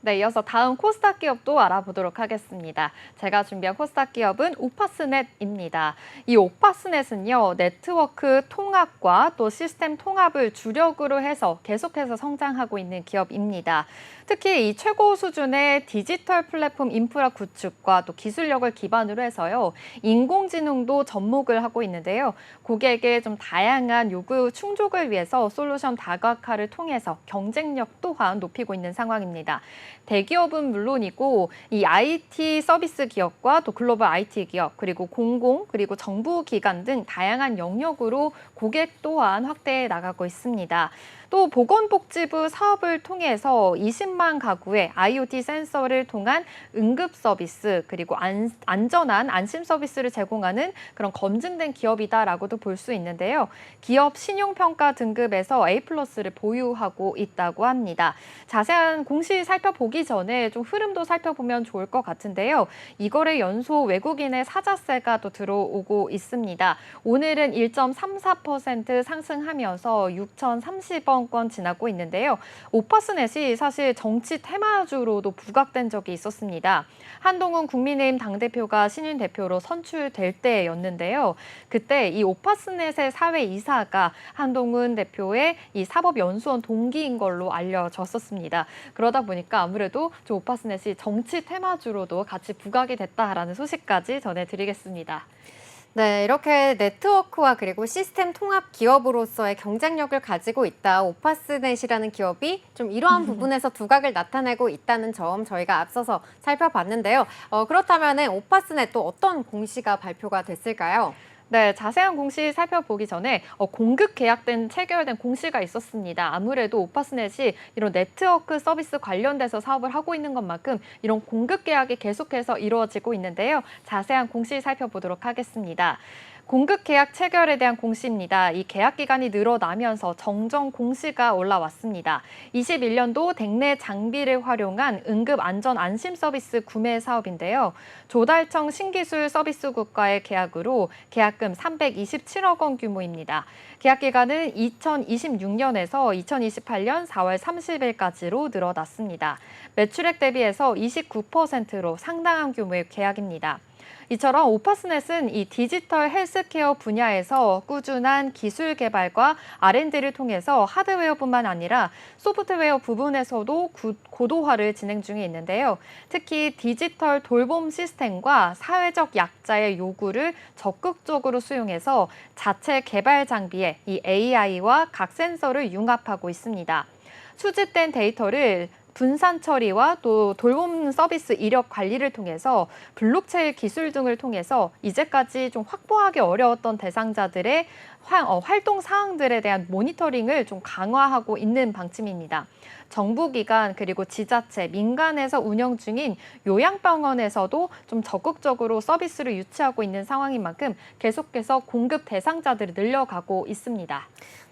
네, 이어서 다음 코스닥 기업도 알아보도록 하겠습니다. 제가 준비한 코스닥 기업은 오파스넷입니다. 이 오파스넷은요, 네트워크 통합과 또 시스템 통합을 주력으로 해서 계속해서 성장하고 있는 기업입니다. 특히 이 최고 수준의 디지털 플랫폼 인프라 구축과 또 기술력을 기반으로 해서요, 인공지능도 접목을 하고 있는데요. 고객의 좀 다양한 요구 충족을 위해서 솔루션 다각화를 통해서 경쟁력 또한 높이고 있는 상황입니다. 대기업은 물론이고 이 IT 서비스 기업과 또 글로벌 IT 기업 그리고 공공 그리고 정부 기관 등 다양한 영역으로 고객 또한 확대해 나가고 있습니다. 또 보건복지부 사업을 통해서 20만 가구에 IoT 센서를 통한 응급 서비스 그리고 안전한 안심 서비스를 제공하는 그런 검증된 기업이다라고도 볼 수 있는데요. 기업 신용평가 등급에서 A+를 보유하고 있다고 합니다. 자세한 공시 살펴보기 전에 좀 흐름도 살펴보면 좋을 것 같은데요. 이거래 연소 외국인의 사자세가 또 들어오고 있습니다. 오늘은 1.34% 상승하면서 6,030원권 지나고 있는데요. 오파스넷이 사실 정치 테마주로도 부각된 적이 있었습니다. 한동훈 국민의힘 당대표가 신인 대표로 선출될 때였는데요. 그때 이 오파스넷의 사회이사가 한동훈 대표의 이 사법연수원 동기인 걸로 알려졌었습니다. 그러다 보니까 아무래도 오파스넷이 정치 테마주로도 같이 부각이 됐다라는 소식까지 전해드리겠습니다. 네, 이렇게 네트워크와 그리고 시스템 통합 기업으로서의 경쟁력을 가지고 있다. 오파스넷이라는 기업이 좀 이러한 부분에서 두각을 나타내고 있다는 점 저희가 앞서서 살펴봤는데요. 그렇다면 오파스넷 또 어떤 공시가 발표가 됐을까요? 네, 자세한 공시 살펴보기 전에 공급 계약된 체결된 공시가 있었습니다. 아무래도 오파스넷이 이런 네트워크 서비스 관련돼서 사업을 하고 있는 것만큼 이런 공급 계약이 계속해서 이루어지고 있는데요. 자세한 공시 살펴보도록 하겠습니다. 공급 계약 체결에 대한 공시입니다. 이 계약 기간이 늘어나면서 정정 공시가 올라왔습니다. 21년도 댁내 장비를 활용한 응급 안전 안심 서비스 구매 사업인데요. 조달청 신기술 서비스국과의 계약으로 계약금 327억 원 규모입니다. 계약 기간은 2026년에서 2028년 4월 30일까지로 늘어났습니다. 매출액 대비해서 29%로 상당한 규모의 계약입니다. 이처럼 오파스넷은 이 디지털 헬스케어 분야에서 꾸준한 기술 개발과 R&D를 통해서 하드웨어뿐만 아니라 소프트웨어 부분에서도 고도화를 진행 중에 있는데요. 특히 디지털 돌봄 시스템과 사회적 약자의 요구를 적극적으로 수용해서 자체 개발 장비에 이 AI와 각 센서를 융합하고 있습니다. 수집된 데이터를 분산 처리와 또 돌봄 서비스 이력 관리를 통해서 블록체인 기술 등을 통해서 이제까지 좀 확보하기 어려웠던 대상자들의 활동 사항들에 대한 모니터링을 좀 강화하고 있는 방침입니다. 정부기관 그리고 지자체, 민간에서 운영 중인 요양병원에서도 좀 적극적으로 서비스를 유치하고 있는 상황인 만큼 계속해서 공급 대상자들이 늘려가고 있습니다.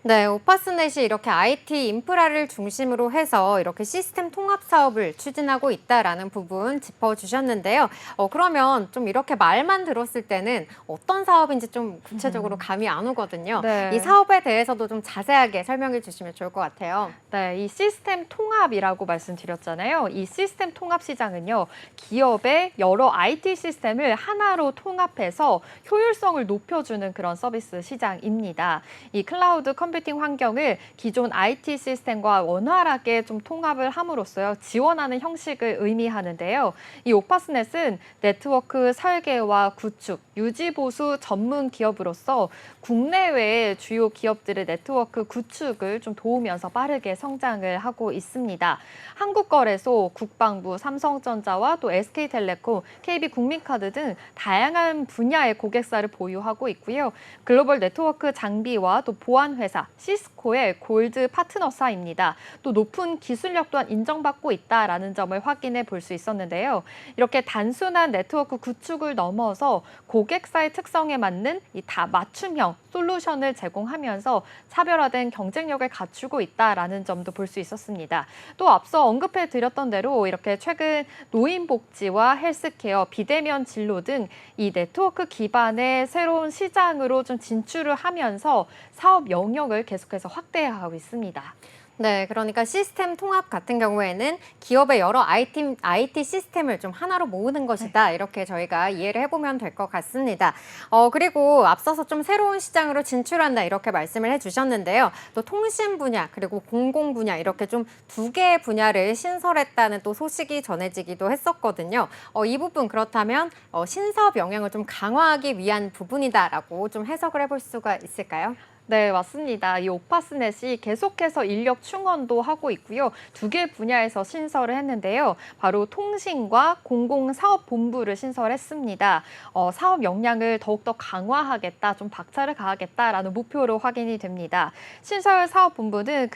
네, 오파스넷이 이렇게 IT 인프라를 중심으로 해서 이렇게 시스템 통합 사업을 추진하고 있다라는 부분 짚어주셨는데요. 그러면 좀 이렇게 말만 들었을 때는 어떤 사업인지 좀 구체적으로 감이 안 오거든요. 네. 이 사업에 대해서도 좀 자세하게 설명해 주시면 좋을 것 같아요. 네, 이 시스템 통합이라고 말씀드렸잖아요. 이 시스템 통합 시장은요, 기업의 여러 IT 시스템을 하나로 통합해서 효율성을 높여주는 그런 서비스 시장입니다. 이 클라우드 컴퓨팅 환경을 기존 IT 시스템과 원활하게 좀 통합을 함으로써요, 지원하는 형식을 의미하는데요. 이 오파스넷은 네트워크 설계와 구축, 유지 보수 전문 기업으로서 국내외의 주요 기업들의 네트워크 구축을 좀 도우면서 빠르게 성장을 하고 있습니다. 한국거래소, 국방부, 삼성전자와 또 SK텔레콤, KB국민카드 등 다양한 분야의 고객사를 보유하고 있고요. 글로벌 네트워크 장비와 또 보안 회사 시스코의 골드 파트너사입니다. 또 높은 기술력 또한 인정받고 있다라는 점을 확인해 볼 수 있었는데요. 이렇게 단순한 네트워크 구축을 넘어서 고객사의 특성에 맞는 이 다 맞춤형 솔루션을 제공하면서 차별화된 경쟁력을 갖추고 있다라는 점도 볼 수 있었습니다. 또 앞서 언급해 드렸던 대로 이렇게 최근 노인복지와 헬스케어, 비대면 진로 등 이 네트워크 기반의 새로운 시장으로 좀 진출을 하면서 사업 영역을 계속해서 확대하고 있습니다. 네, 그러니까 시스템 통합 같은 경우에는 기업의 여러 IT 시스템을 좀 하나로 모으는 것이다. 이렇게 저희가 이해를 해보면 될 것 같습니다. 그리고 앞서서 좀 새로운 시장으로 진출한다 이렇게 말씀을 해주셨는데요. 또 통신 분야 그리고 공공 분야 이렇게 좀 두 개의 분야를 신설했다는 또 소식이 전해지기도 했었거든요. 이 부분 그렇다면 신사업 영향을 좀 강화하기 위한 부분이다라고 좀 해석을 해볼 수가 있을까요? 네, 맞습니다. 이 오파스넷이 계속해서 인력 충원도 하고 있고요. 두 개 분야에서 신설을 했는데요. 바로 통신과 공공사업본부를 신설했습니다. 사업 역량을 더욱더 강화하겠다, 좀 박차를 가하겠다라는 목표로 확인이 됩니다. 신설 사업본부는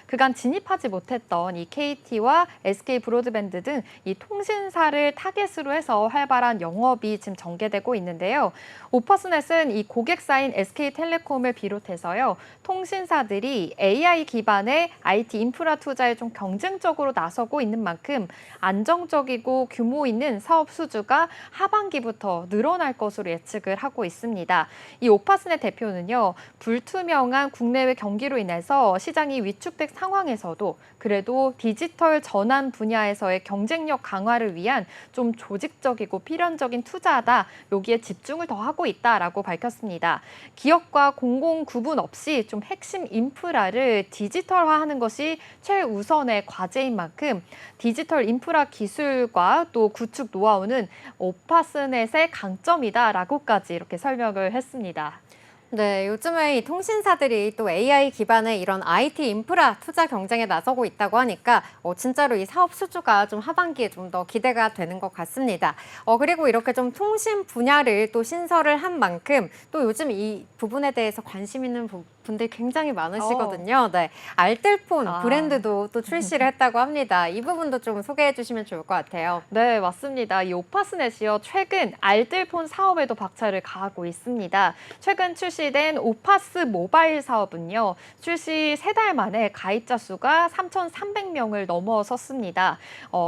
그간 진입하지 못했던 이 KT와 SK 브로드밴드 등 이 통신사를 타겟으로 해서 활발한 영업이 지금 전개되고 있는데요. 오파스넷은 이 고객사인 SK텔레콤을 비롯해서요, 통신사들이 AI 기반의 IT 인프라 투자에 좀 경쟁적으로 나서고 있는 만큼 안정적이고 규모 있는 사업 수주가 하반기부터 늘어날 것으로 예측을 하고 있습니다. 이 오파스넷 대표는요, 불투명한 국내외 경기로 인해서 시장이 위축된 상황에서도 그래도 디지털 전환 분야에서의 경쟁력 강화를 위한 좀 조직적이고 필연적인 투자다, 여기에 집중을 더 하고 있다라고 밝혔습니다. 기업과 공공 구분 없이 좀 핵심 인프라를 디지털화하는 것이 최우선의 과제인 만큼 디지털 인프라 기술과 또 구축 노하우는 오파스넷의 강점이다라고까지 이렇게 설명을 했습니다. 네, 요즘에 이 통신사들이 또 AI 기반의 이런 IT 인프라 투자 경쟁에 나서고 있다고 하니까 진짜로 이 사업 수주가 좀 하반기에 좀 더 기대가 되는 것 같습니다. 그리고 이렇게 좀 통신 분야를 또 신설을 한 만큼 또 요즘 이 부분에 대해서 관심 있는 분들 굉장히 많으시거든요. 네, 알뜰폰 브랜드도 또 출시를 했다고 합니다. 이 부분도 좀 소개해 주시면 좋을 것 같아요. 네, 맞습니다. 이 오파스넷이요, 최근 알뜰폰 사업에도 박차를 가하고 있습니다. 최근 출시된 오파스 모바일 사업은요, 출시 3달 만에 가입자 수가 3,300명을 넘어섰습니다.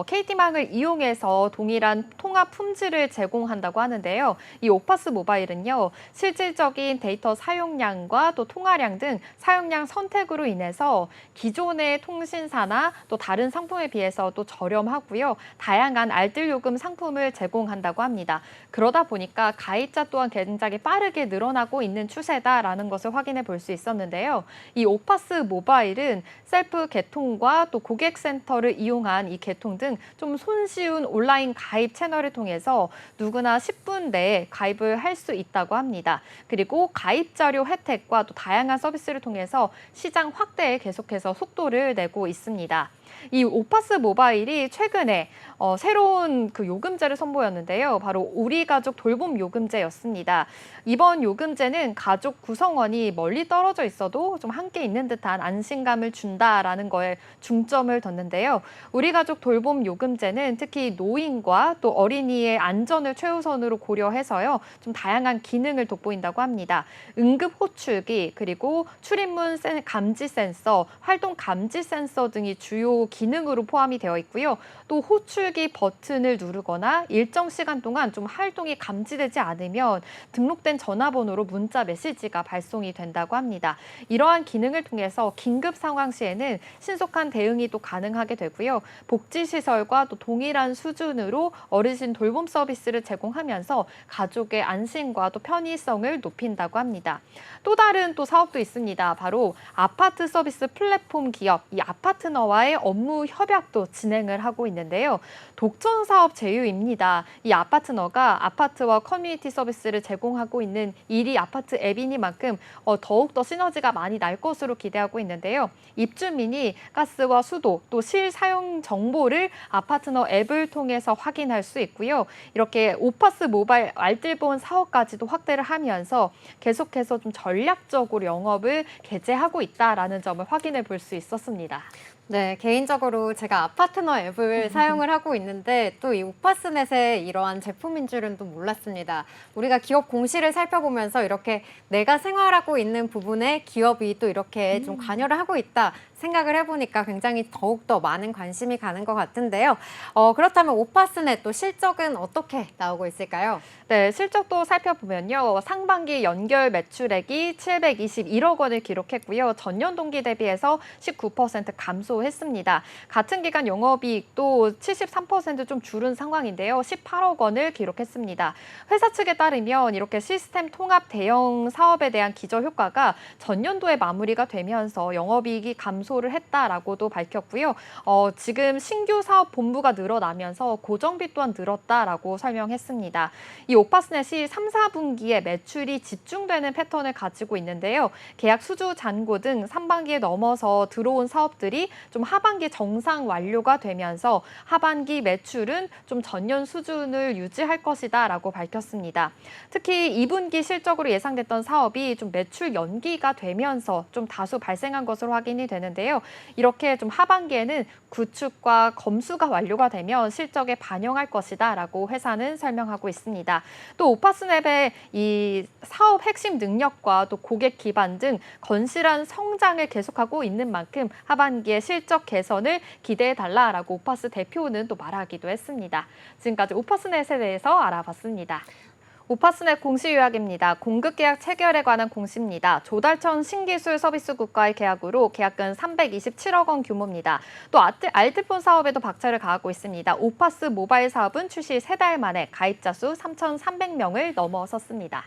KT망을 이용해서 동일한 통합 품질을 제공한다고 하는데요. 이 오파스 모바일은요, 실질적인 데이터 사용량과 또 통화량 등 사용량 선택으로 인해서 기존의 통신사나 또 다른 상품에 비해서 또 저렴하고요. 다양한 알뜰 요금 상품을 제공한다고 합니다. 그러다 보니까 가입자 또한 굉장히 빠르게 늘어나고 있는 추세다라는 것을 확인해 볼 수 있었는데요. 이 오파스 모바일은 셀프 개통과 또 고객센터를 이용한 이 개통 등 좀 손쉬운 온라인 가입 채널을 통해서 누구나 10분 내에 가입을 할 수 있다고 합니다. 그리고 가입 자료 혜택과 또 다양한 서비스를 통해서 시장 확대에 계속해서 속도를 내고 있습니다. 이 오파스 모바일이 최근에 새로운 그 요금제를 선보였는데요. 바로 우리 가족 돌봄 요금제였습니다. 이번 요금제는 가족 구성원이 멀리 떨어져 있어도 좀 함께 있는 듯한 안심감을 준다라는 거에 중점을 뒀는데요. 우리 가족 돌봄 요금제는 특히 노인과 또 어린이의 안전을 최우선으로 고려해서요, 좀 다양한 기능을 돋보인다고 합니다. 응급 호출기, 그리고 출입문 감지 센서, 활동 감지 센서 등이 주요 기능으로 포함이 되어 있고요. 또 호출기 버튼을 누르거나 일정 시간 동안 좀 활동이 감지되지 않으면 등록된 전화번호로 문자 메시지가 발송이 된다고 합니다. 이러한 기능을 통해서 긴급 상황 시에는 신속한 대응이 또 가능하게 되고요. 복지시설과 또 동일한 수준으로 어르신 돌봄 서비스를 제공하면서 가족의 안심과 또 편의성을 높인다고 합니다. 또 다른 또 사업도 있습니다. 바로 아파트 서비스 플랫폼 기업, 이 아파트너와의 업무 협약도 진행을 하고 있는데요. 독점 사업 제휴입니다. 이 아파트너가 아파트와 커뮤니티 서비스를 제공하고 있는 1위 아파트 앱이니만큼 더욱더 시너지가 많이 날 것으로 기대하고 있는데요. 입주민이 가스와 수도, 또 실사용 정보를 아파트너 앱을 통해서 확인할 수 있고요. 이렇게 오파스 모바일 알뜰폰 사업까지도 확대를 하면서 계속해서 좀 전략적으로 영업을 개재하고 있다라는 점을 확인해 볼 수 있었습니다. 네, 개인적으로 제가 아파트너 앱을 사용을 하고 있는데 또 이 오파스넷의 이러한 제품인 줄은 또 몰랐습니다. 우리가 기업 공시를 살펴보면서 이렇게 내가 생활하고 있는 부분에 기업이 또 이렇게 좀 관여를 하고 있다 생각을 해보니까 굉장히 더욱더 많은 관심이 가는 것 같은데요. 그렇다면 오파스넷 또 실적은 어떻게 나오고 있을까요? 네, 실적도 살펴보면요. 상반기 연결 매출액이 721억 원을 기록했고요. 전년 동기 대비해서 19% 감소했습니다. 같은 기간 영업이익도 73%좀 줄은 상황인데요. 18억 원을 기록했습니다. 회사 측에 따르면 이렇게 시스템 통합 대형 사업에 대한 기저 효과가 전년도에 마무리가 되면서 영업이익이 감소를 했다라고도 밝혔고요. 지금 신규 사업 본부가 늘어나면서 고정비 또한 늘었다라고 설명했습니다. 이 오파스넷이 3, 4분기에 매출이 집중되는 패턴을 가지고 있는데요. 계약 수주 잔고 등 상반기에 넘어서 들어온 사업들이 좀 하반기 정상 완료가 되면서 하반기 매출은 좀 전년 수준을 유지할 것이다라고 밝혔습니다. 특히 2분기 실적으로 예상됐던 사업이 좀 매출 연기가 되면서 좀 다수 발생한 것으로 확인이 되는데요. 이렇게 좀 하반기에는 구축과 검수가 완료가 되면 실적에 반영할 것이다라고 회사는 설명하고 있습니다. 또 오파스넷의 이 사업 핵심 능력과 또 고객 기반 등 건실한 성장을 계속하고 있는 만큼 하반기에 실적 개선을 기대해달라라고 오파스 대표는 또 말하기도 했습니다. 지금까지 오파스넷에 대해서 알아봤습니다. 오파스넷 공시 요약입니다. 공급 계약 체결에 관한 공시입니다. 조달천 신기술 서비스국과의 계약으로 계약금 327억 원 규모입니다. 또 알뜰폰 사업에도 박차를 가하고 있습니다. 오파스 모바일 사업은 출시 3달 만에 가입자 수 3,300명을 넘어섰습니다.